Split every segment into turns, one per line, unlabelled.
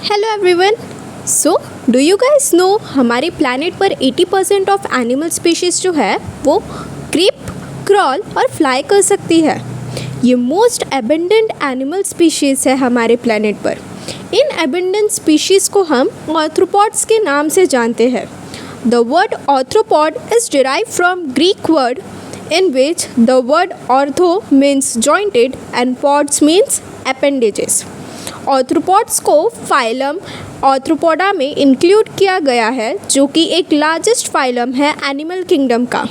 Hello everyone. So do you guys know हमारे planet पर 80% of animal species जो है वो क्रीप, क्रॉल और फ्लाई कर सकती है। ये मोस्ट एबंडेंट एनिमल स्पीशीज़ है हमारे प्लैनेट पर। इन एबंडेंट स्पीशीज़ को हम आर्थ्रोपॉड्स के नाम से जानते हैं। The word arthropod is derived from Greek word in which the word ortho means jointed and pods means appendages. Arthropods को फाइलम आर्थ्रोपोडा में इंक्लूड किया गया है, जो कि एक लार्जेस्ट फाइलम है एनिमल किंगडम का।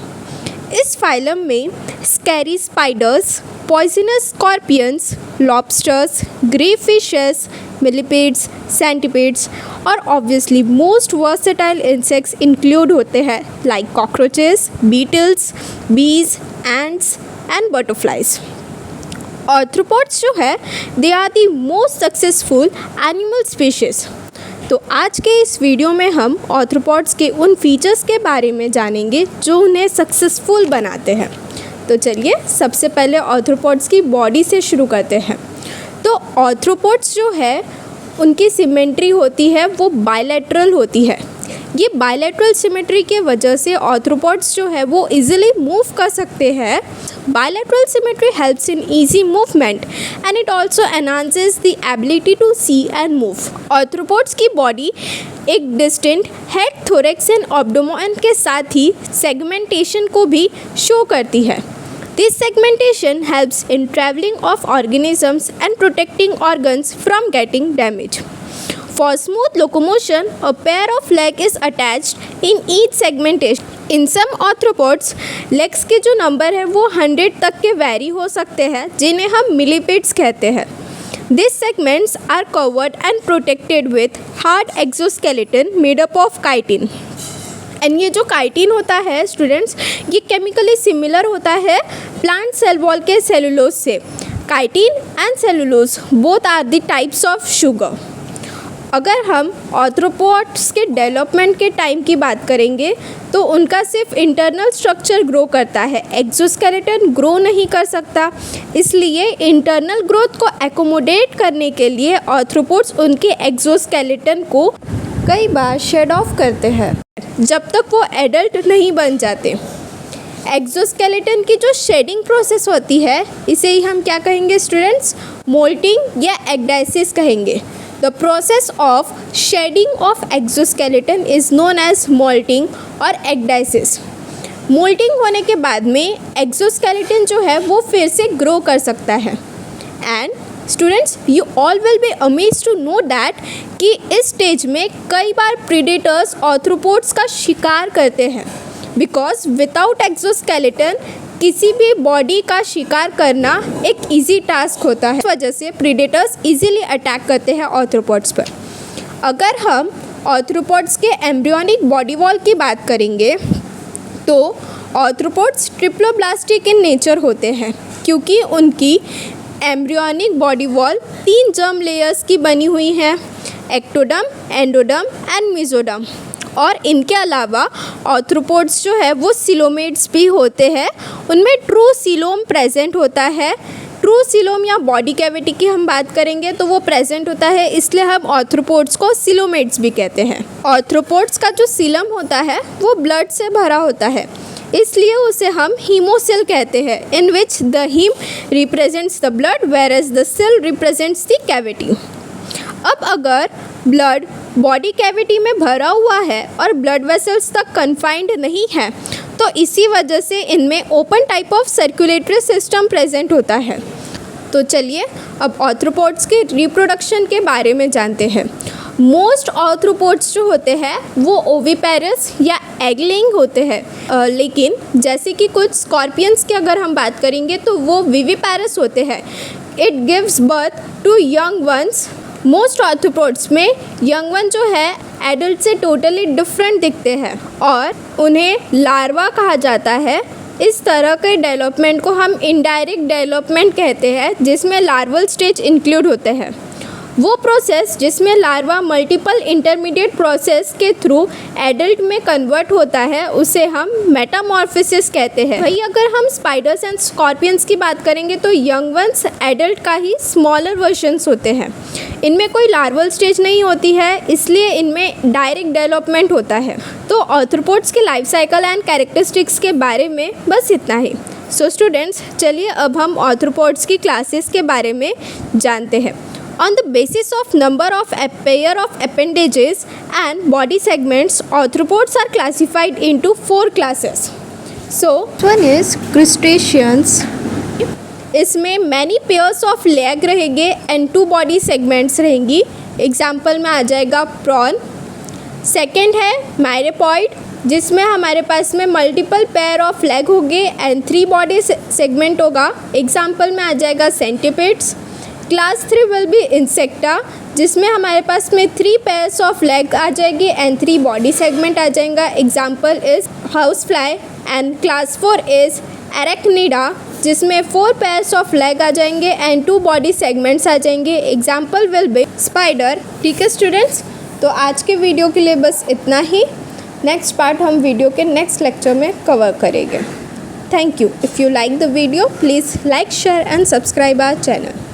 इस फाइलम में scary spiders, poisonous scorpions, lobsters, grey fishes, millipedes, centipedes और obviously most versatile insects include होते हैं like cockroaches, beetles, bees, ants and butterflies. Arthropods जो है they are the most successful animal species. तो आज के इस वीडियो में हम आर्थ्रोपॉड्स के उन फीचर्स के बारे में जानेंगे जो उन्हें सक्सेसफुल बनाते हैं। तो चलिए सबसे पहले आर्थ्रोपॉड्स की बॉडी से शुरू करते हैं। तो आर्थ्रोपॉड्स जो है उनकी सिमेट्री होती है वो बायलैटरल होती है। ये बायलैटरल सिमेट्री के वजह से आर्थ्रोपॉड्स जो है वो इजीली मूव कर सकते हैं। Bilateral symmetry helps in easy movement and it also enhances the ability to see and move. Arthropods की बॉडी एक distinct head, thorax and abdomen के साथ ही सेगमेंटेशन को भी शो करती है। This segmentation helps in traveling of organisms and protecting organs from getting damaged. For smooth locomotion, a pair of legs is attached in each segmentation. In some arthropods, legs के जो number है वो 100 तक के vary हो सकते हैं, जिन्हें हम मिलीपेड्स कहते हैं। These segments are covered and protected with hard exoskeleton made up of chitin. And ये जो काइटिन होता है स्टूडेंट्स, ये केमिकली सिमिलर होता है प्लांट सेल वॉल के सेलुलोज से। Chitin and cellulose both are the types of sugar. अगर हम आर्थ्रोपॉड्स के डेवलपमेंट के टाइम की बात करेंगे तो उनका सिर्फ इंटरनल स्ट्रक्चर ग्रो करता है, एक्सोस्केलेटन ग्रो नहीं कर सकता। इसलिए इंटरनल ग्रोथ को एकोमोडेट करने के लिए आर्थ्रोपॉड्स उनके एक्सोस्केलेटन को कई बार शेड ऑफ करते हैं जब तक वो एडल्ट नहीं बन जाते। एक्सोस्केलेटन की जो शेडिंग प्रोसेस होती है इसे ही हम क्या कहेंगे स्टूडेंट्स, मोल्टिंग या एक्डाइसिस कहेंगे। The process of shedding of exoskeleton is known as molting और ecdysis. Molting होने के बाद में exoskeleton जो है वो फिर से grow कर सकता है। And students, you all will be amazed to know that कि इस स्टेज में कई बार predators arthropods का शिकार करते हैं, because without exoskeleton किसी भी बॉडी का शिकार करना एक इजी टास्क होता है। इस वजह से प्रीडेटर्स इजीली अटैक करते हैं आर्थ्रोपॉड्स पर। अगर हम आर्थ्रोपॉड्स के एम्ब्रियोनिक बॉडी वॉल की बात करेंगे तो आर्थ्रोपॉड्स ट्रिप्लोब्लास्टिक इन नेचर होते हैं, क्योंकि उनकी embryonic body wall 3 germ layers की बनी हुई है, एक्टोडर्म, एंडोडर्म एंड मेसोडर्म। और इनके अलावा आर्थ्रोपॉड्स जो है वो सिलोमेट्स भी होते हैं, उनमें ट्रू सिलोम प्रेजेंट होता है। ट्रू सिलोम या बॉडी कैविटी की हम बात करेंगे तो वो प्रेजेंट होता है, इसलिए हम आर्थ्रोपॉड्स को सिलोमेट्स भी कहते हैं। आर्थ्रोपॉड्स का जो सिलम होता है वो ब्लड से भरा होता है, इसलिए उसे हम हीमोसेल कहते हैं, in which the haem represents the blood whereas the cell represents the cavity. अब अगर ब्लड बॉडी कैविटी में भरा हुआ है और ब्लड वेसल्स तक कन्फाइंड नहीं है तो इसी वजह से इनमें open type of circulatory system present होता है। तो चलिए अब आर्थ्रोपॉड्स के रिप्रोडक्शन के बारे में जानते हैं। मोस्ट आर्थ्रोपॉड्स जो होते हैं वो ओविपेरस या एग लेइंग होते हैं, लेकिन जैसे कि कुछ स्कॉर्पियंस की अगर हम बात करेंगे तो वो विविपेरस होते हैं। It gives birth to young ones. Most arthropods में यंग वन जो है एडल्ट से टोटली डिफरेंट दिखते हैं और उन्हें लार्वा कहा जाता है। इस तरह के डेवलपमेंट को हम इनडायरेक्ट डेवलपमेंट कहते हैं, जिसमें लार्वल स्टेज इंक्लूड होते हैं। वो प्रोसेस जिसमें लार्वा मल्टीपल इंटरमीडिएट प्रोसेस के थ्रू एडल्ट में कन्वर्ट होता है उसे हम मेटामॉर्फोसिस कहते हैं। भाई अगर हम स्पाइडर्स एंड स्कॉर्पियंस की बात करेंगे तो यंग वंस एडल्ट का ही स्मॉलर वर्जन्स होते हैं। इनमें कोई लार्वल स्टेज नहीं होती है, इसलिए इनमें डायरेक्ट डेवलपमेंट होता है। तो आर्थ्रोपोड्स के लाइफ साइकिल एंड कैरेक्टरिस्टिक्स के बारे में बस इतना ही। सो स्टूडेंट्स, चलिए अब हम आर्थ्रोपोड्स की क्लासेस के बारे में जानते हैं। On the basis of number of pair of appendages and body segments, arthropods are classified into 4 classes. So, one is crustaceans. इसमें many pairs of leg रहेंगे and 2 body segments रहेंगी। एग्जाम्पल में आ जाएगा prawn। सेकेंड है myriapoid, जिसमें हमारे पास में multiple pair of leg होंगे एंड 3 बॉडी सेगमेंट होगा। एग्जाम्पल में आ जाएगा सेंटिपिड्स। क्लास 3 विल बी इंसेक्टा, जिसमें हमारे पास में 3 पेयर्स ऑफ लेग आ जाएगी एंड 3 बॉडी सेगमेंट आ जाएगा। Example is house fly. And class 4 is Arachnida, जिसमें 4 पेयर्स ऑफ लेग आ जाएंगे एंड 2 बॉडी सेगमेंट्स आ जाएंगे। Example will be spider. ठीक है स्टूडेंट्स, तो आज के वीडियो के लिए बस इतना ही। नेक्स्ट पार्ट हम वीडियो के नेक्स्ट लेक्चर में कवर करेंगे। Thank you. If you like the video, please like, share and subscribe our channel.